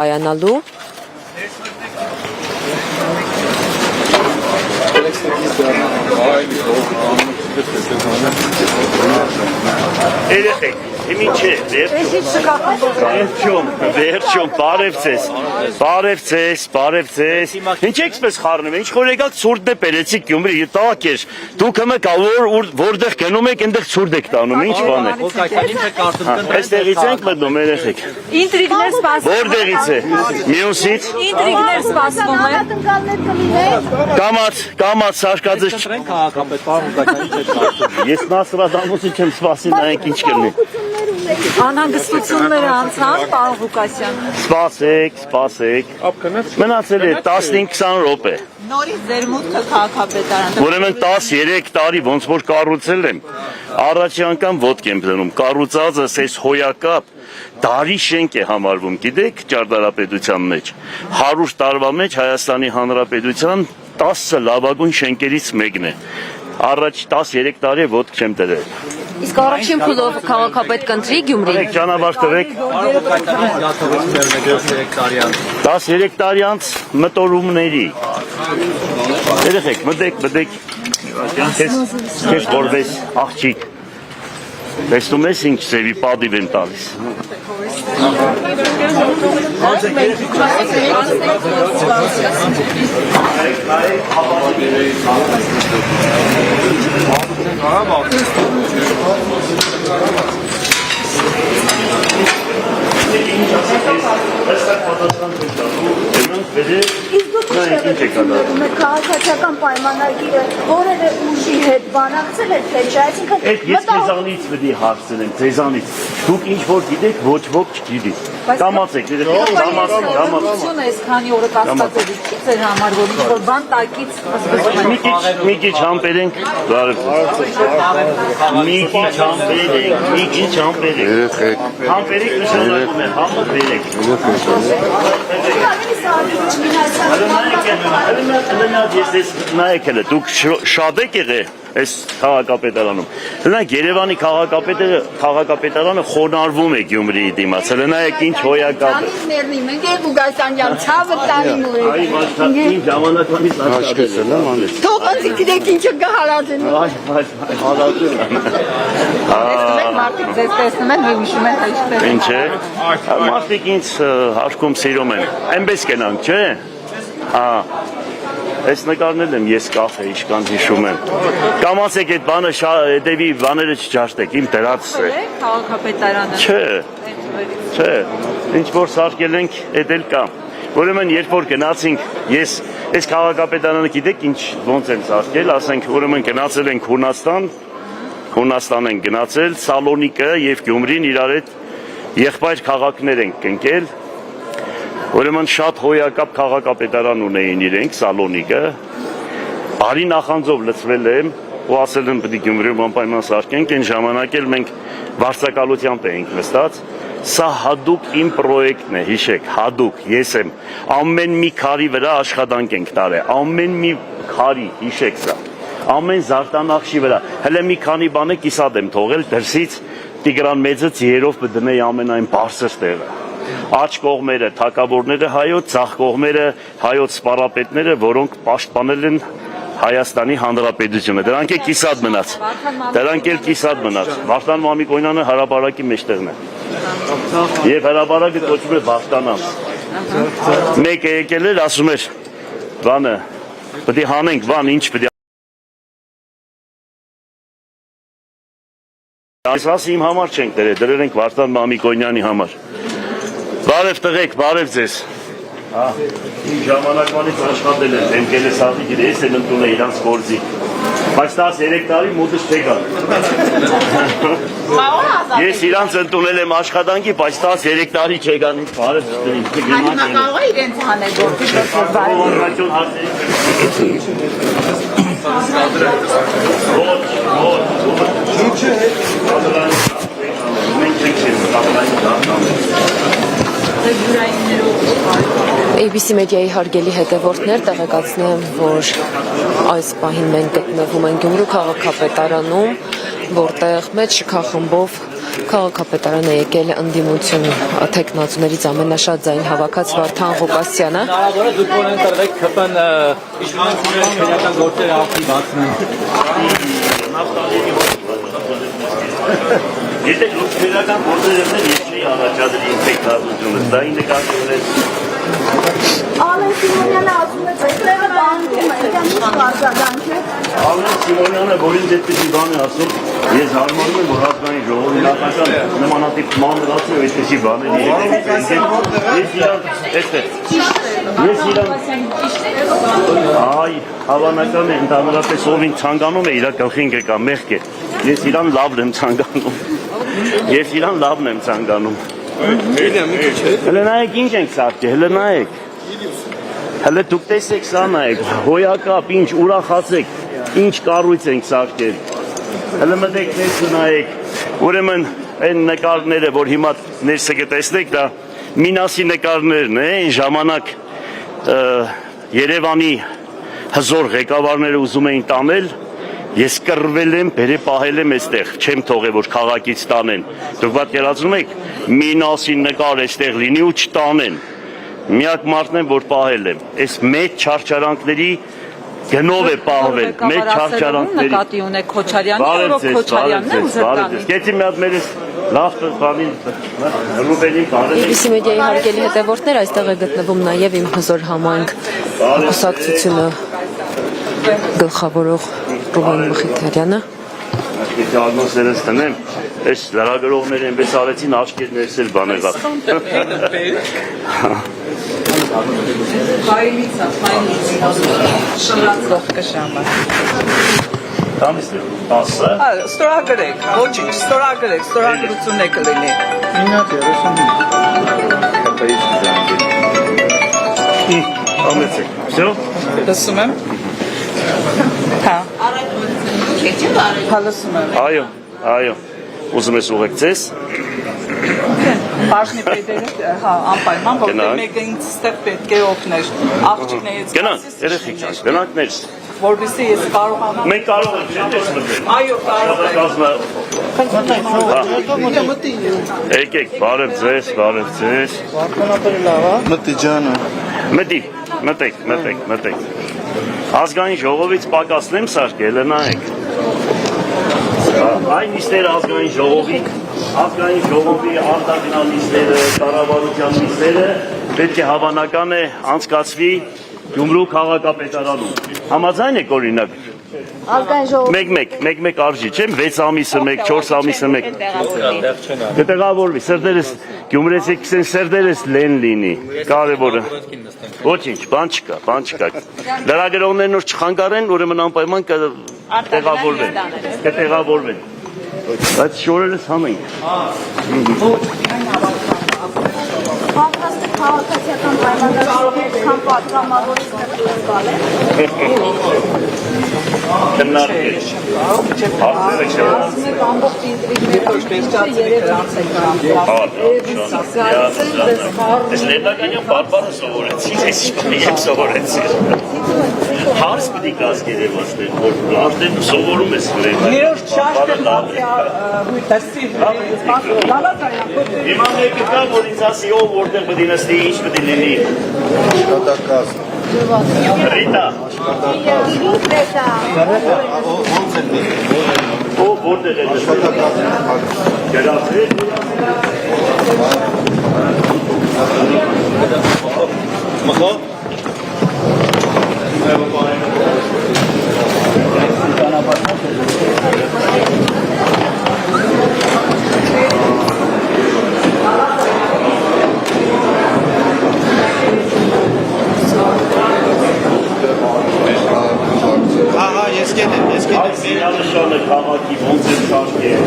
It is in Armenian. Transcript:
Կայանալու Երեխեք, հիմի չէ, վերջում, բարև ձեզ, ինչ եք խառնում, ինչ որ եկաք ցուրտ է պերեցիք Գյումրի, տակ էր, դուք հմը որտեղ գնում եք, այնտեղ ցուրտ եք տանում, ինչ բան է, այստեղից ենք մտնում, երեխեք, ինտրիգներ սպասվում որտեղից է, մյուսից, ինտրիգներ սպասվում է կամաց սարկածը ես Նասրադամուսի չեմ սպասի նայեք ինչ կլինի անհանգստությունները անցան, պարոն Ղուկասյան։ Սպասեք, մնացել է 15-20 րոպե։ Նորից ձեր մուտքը քաղաքապետարան։ Ուրեմն 13 տարի ոնց որ կառուցել եմ, առաջի անգամ ոտք եմ դնում, կառուցածս այս հոյակապ դարի շենք է համարվում, գիտեք, ճարտարապետության մեջ, 100 տարվա մեջ Հայաստանի Հանրապետության 10 լավագույն շենքերից մեկն է, առաջ 13 տարի ոտք չեմ դրել։ Իսկ առաջին փուլով քաղաքապետ կընտրի Գյումրի։ Ճանապարհ տվեք 13 տարի անց մտորումների երեխեք մտեք քեզ որպես աղջիկ տեսնում ես ինչ ծևի պատիվ եմ տալիս Քաղաքացիական պայմանագիրը որևէ ուժի հետ բանակցել եք թե չէ, այսինքն ես ձեզանից պետք է հարցնեմ, ձեզանից դուք ինչ որ գիտեք, ոչ ոք չգիտի կամացեք, Ությունը այսքանի օրը կասկածելի չի ձեր համար, որ ինչ որ բան տակից մի քիչ համբերենք, մի քիչ համբերենք, համբերեք նշանակում է, համը բերեք նայեք հələ, դուք շատ եք եղել այս քաղաքապետարանում, հնայք Երևանի քաղաքապետարանը խոնարհվում է Գյումրիի դիմաց, հələ նայեք ինչ հոյակապ է մենք եք Ղուկասյան ցավը տանին ու այ մաշկատին ժամանակվանից աշխատել եմ անես թող անցի գիտեք ինչը կհարածեն մարդիկ ձեզ տեսնում են ու հիշում են այստեղ Ինչ է, մարդիկ ինձ հարկում սիրում են, այնպես կենանք, չէ, Այս նկարնել եմ ես կախ է իշկան հիշում եմ Կամացեք այդ բանը հետևի բաները չջաշտեք, իմ դրածս է Քաղաքապետարանը Չէ, ինչ որ սարկել ենք, էդ էլ կա Ուրեմն երբ որ գնացինք, ես այս քաղաքապետարանը գիտեք ինչ ոնց եմ սարկել, ասենք ուրեմն գնացել ենք Հունաստան ենք գնացել, Սալոնիկը և Գյումրին իրար հետ եղբայր քաղաքներ ենք կնկել Ուրեմն շատ հոյակապ քաղաքապետարան ունեին իրենք, Սալոնիկը, բարի նախանձով լծվել եմ ու ասել եմ պետք է Գյումրիում անպայման սարքենք, այն ժամանակ էլ մենք վարձակալությամբ էինք նստած, սա հատուկ իմ պրոյեկտն է, հիշեք, հատուկ, ես եմ, ամեն մի քարի վրա աշխատանք ենք տարել, ամեն մի քարի, հիշեք սա, ամեն զարտանախշի վրա, հələ մի քանի բան է կիսատ եմ թողել, դրսից Տիգրան մեծը ձիերով բդնեի ամենայն բարձր տեղը Աջ կողմերը թակավորները հայոց, ձախ կողմերը հայոց սպառապետները, որոնք պաշտպանել են Հայաստանի Հանրապետությունը։ Դրանք էլ կիսատ մնաց։ Վարդան Մամիկոնյանը հրապարակի մեջտեղն է։ Եվ հրապարակը կոչվում է Վարդանանց։ Մեկը եկել էր, ասում էր, բանը, պետք է հանենք, բան, ինչ պետք է Այս ասի իմ համար չենք դրել, դրել ենք Վարդան Մամիկոնյանի համար։ Բարև տղեկ, բարև ձեզ Իմ ժամանակվանից աշխատել եմ, դեմքել է սատիկիր, ես եմ ընդուն է իրանց գործի Բայց 13 տարի մոտս չեկան Ես իրանց ընդունել եմ աշխատանքի, բայց 13 տարի չեկան Բարև Կարող է իրենց հանել ABC մեդիայի հարգելի հետևորդներ տեղեկացնեմ, որ այս պահին մենք գտնվում ենք Գյումրու քաղաքապետարանում, որտեղ մեծ շքախմբով Քաղաքապետարանը եկել է ընդդիմություն թեկնածուներից ամենաշատ ձայն հավաքած Վարդան Ղուկասյանը։ Հնարավոր է դուք ունեն տրվեք քպն իշխանության քրեական գործերը ակտիվ բացնեն։ Եթե դուք քրեական գործեր եք ես չի առաջադրի ինֆեկտացիոնը, դա ինձ կասում Ալեն Սիմոնյանը ասում է, այստեղը բանկում է, իրան ինչ կարձագանք է։ Ալեն Սիմոնյանը, որ ինձ այդպիսի բան է ասում, ես հարմանում եմ, որ ազգային ժողովի նախագահ նմանատիպ մանրացի ու այդպիսի բաների այ, հավանական է, ընդհանրապես ով ինձ ցանկանում է, իր գլխին կգա, մեղք է։ Ես իրան լավն եմ ցանկանում։ Հələ նայեք ինչ ենք սարքել, հələ նայեք, հələ դուք տեսեք սա նայեք, հոյակապ, ինչ ուրախացեք, ինչ կառույց ենք սարքել, հələ մտեք ներս նայեք, ուրեմն այն նկարները, որ հիմա ներսը կտեսնեք, դա Մինասի նկարներն է, այն ժամանակ Երևանի հզոր ղեկավարները ուզում էին տանել, ես կռվել եմ, բերե պահել եմ այստեղ, չեմ թողել, որ քաղաքից տանեն, դուք պատկերացնում եք, Մինասի նկար այստեղ լինի ու չտանեն, միակ մարդն եմ, որ պահել եմ, այս մեծ չարչարանքների գնով է պահվել, մեծ չարչարանքների։ Նկատի ունեք Քոչարյանը, որով Քոչարյանն է ուզել տանել։ Գեցի մի հատ մերս լավ բանին Ռուբենին բարել։ BBC մեդիայի հարգելի հետևորդներ, այստեղ է գտնվում նաև իմ հզոր համայնք կուսակցությունը գլխավորող Ռուբեն Մխիթարյանը։ Եթե ալմոսերս տնեմ, այս լրագրողները այնպես արեցին աչքերներս էլ բան եղավ։ Տամիսն է, ասը։ Ստորագրեք, ոչինչ, ստորագրեք, ստորագրություն է կլինի։ Ամեցեք, վսյո։ Լսում եմ։ Հա։ Հա լսում եմ։ Այո, ուզում ես ուղեկցես։ Բաժնի պետերը, հա, անպայման, որտեղ մեկը ինձ ստեղ պետք է օգներ։ Աղջիկներից Գնանք, երեխեք, գնանք ներս։ որովհետեւ ես կարողանամ։ Մենք կարող ենք ներս մտնել։ Այո, կարող եք։ Եկեք, բարև ձեզ։ Վարդանապերը լավ է։ Մտի ջանը։ Մտեք։ Ազգային ժողովից պակասնեմ սարքել, նայեք։ Այն նիստերը ազգային ժողովի արտագնալ նիստերը, կառավարության նիստերը պետք է հավանական է անցկացվի Գյումրու քաղաքապետարանում։ Համաձայն եք օրինակ։ Ազգային ժողովի Մեկ արժի, չէ՞, 6 ամիսը մեկ, 4 ամիսը մեկ։ Կտեղավորվի, սրտերս գյումրեցիք կսեն սրտերս լեն լինի, կարևորը։ Ոչինչ, բան չկա։ Լրագրողներն որ չխանգարեն, ուրեմն անպայման կտեղավորվեն։ Բայց շորերս հանենք։ պատրաստի քաղաքացիական պայմանագրերի քան պատգամավորից ներդրում գալ է։ Քննարկել։ Հարցերը չեմ։ Ամբողջ ինտրիգները երևանց է Ես ներդականյա բարբարը սովորեցի, ես եմ սովորեցի։ Հարց պիտի կաս գերևաստեր, որ արդեն սովորում ես Երորդ շաշտը հույտասի Հիմա մեկը կա, որ ինձ ասի ով որտեղ պտի նստի, ինչ պտի լինի։ Աշխատակազմ։ Ռիտա։ Ոնց է դու։ Ով որտեղ է նստի։ Աշխատակազմ։ Գերացրել։ Մխո։ Ահա, ես կենեմ։ Այս իրավշանը քաղաքի ոնց է շարքել։